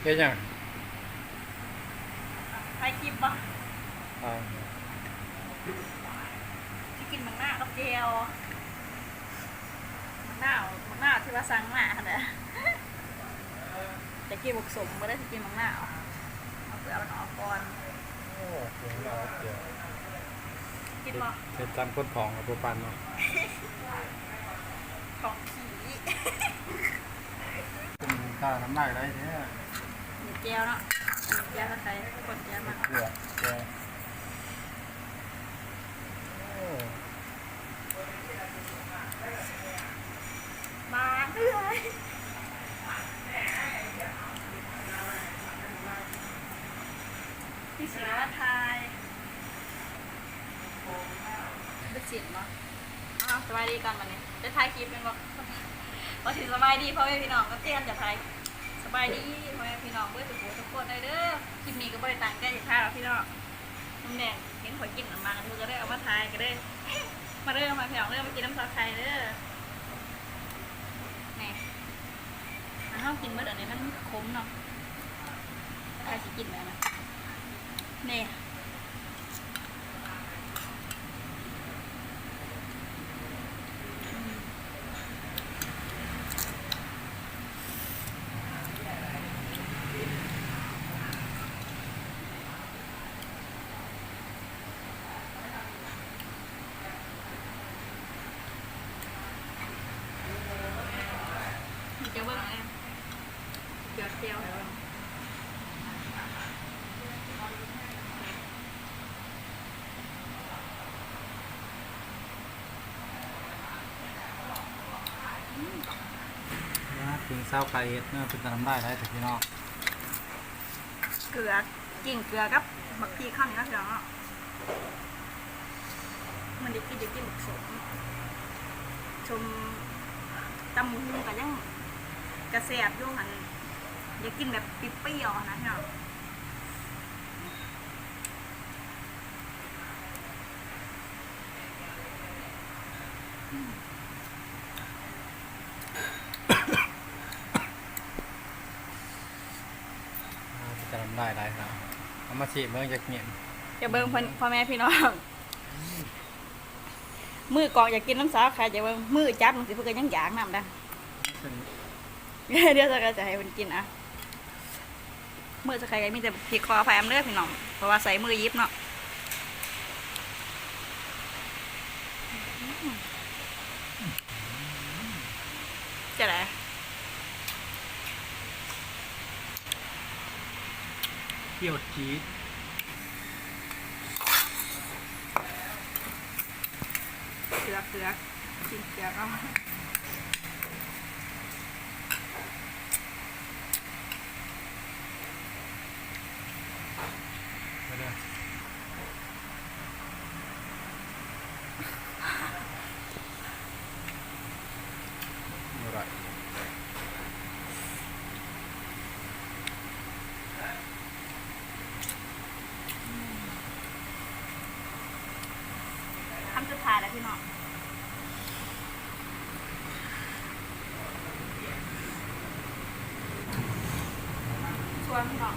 เฮ็ดยังไปคลิปบ่อ่าที่กินมังหน้ากับเจลมังหน้าที่ว่าสั่งมาค่ะเนี่ยแต่กินบุกสมไม่ได้ที่กินมังหน้าเอาเปลือกมันออกก่อนโอ้เดี๋ยวเราเดี๋ยวกินบ่เสร็จจำคนของกับตัวปันเนาะของผี เป็นข้าวน้ำลายได้เนี่ยมีเจลเนาะเจลใส่คนเจลมาเกลือเกลือโอ้ มาเลยพี่ศิลปะไทยเป็นสินเนาะสบายดีกันวันนี้จะถ่ายคลิปเป็นบอกว่าถึงสบายดีพ่อแม่พี่น้องก็เตี้ยนจะถ่ายสบายดีพ่อแม่พี่น้องเพื่อสุขทุกคนได้เด้อคลิปนี้ก็บริต่างกันอย่างท่าเราพี่น้องน้ำแดงเห็นขอยกินน้ำมันทุกก็ได้เอามาถ่ายก็ได้มาเริ่มมาพี่น้องเริ่มมากินน้ำซอสไข่เด้อนี่มันห้ามกินเมื่อเดี๋ยวนี้มันขมเนาะใครจะกินไหมนะนี่เจียวเบิ้งอะไรเจียวเจียวอะไรบ้างถึงเศร้าไก่เนื้อเป็นน้ำลายได้แต่พี่น้องเกลือกิ่งเกลือกับบักพีข้าวนี่นะพี่น้องเนาะมันได้กินบักสมชมตำหมูหุ้งกันยังกระแสบอยู่หันอยากกินแบบเปรี้ยวๆนะพี่น้องจะน้ำลายได้ครับเอามาฉีดเมื่อจากเหนียนอย่าเบิ่งพ่อแม่พี่น้องมือกอกอยากกินน้ำสาใครจะเบิ่งมือจับมันสิเพื่อยังอยากน้ำได้เดี๋ยวจะให้มันกินอ่ะมือจะใครมีแต่พริกคอไฟอัมเลือพี่น้องเพราะว่าใส่มือยิบเนาะจะไหนเปรี้ยวจี๊ดเกลือกินเกลือก็ไม่ได้ไม่ได้ทำสุดท้ายแล้วพี่น้องชวนพี่น้อง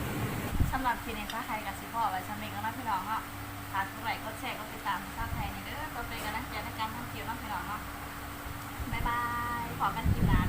สำหรับคลิปนี้ถ้าใครกับสิพ่อไว้ชมเองแล้วนะพี่น้องเนาะฝากกดไลค์กดแชร์กดติดตามชาติไทยนี่เด้อตัวเป็นกันนะเจอในการทำคลิปน้องพี่น้องเนาะบ๊ายบายขอกันคลิปหน้า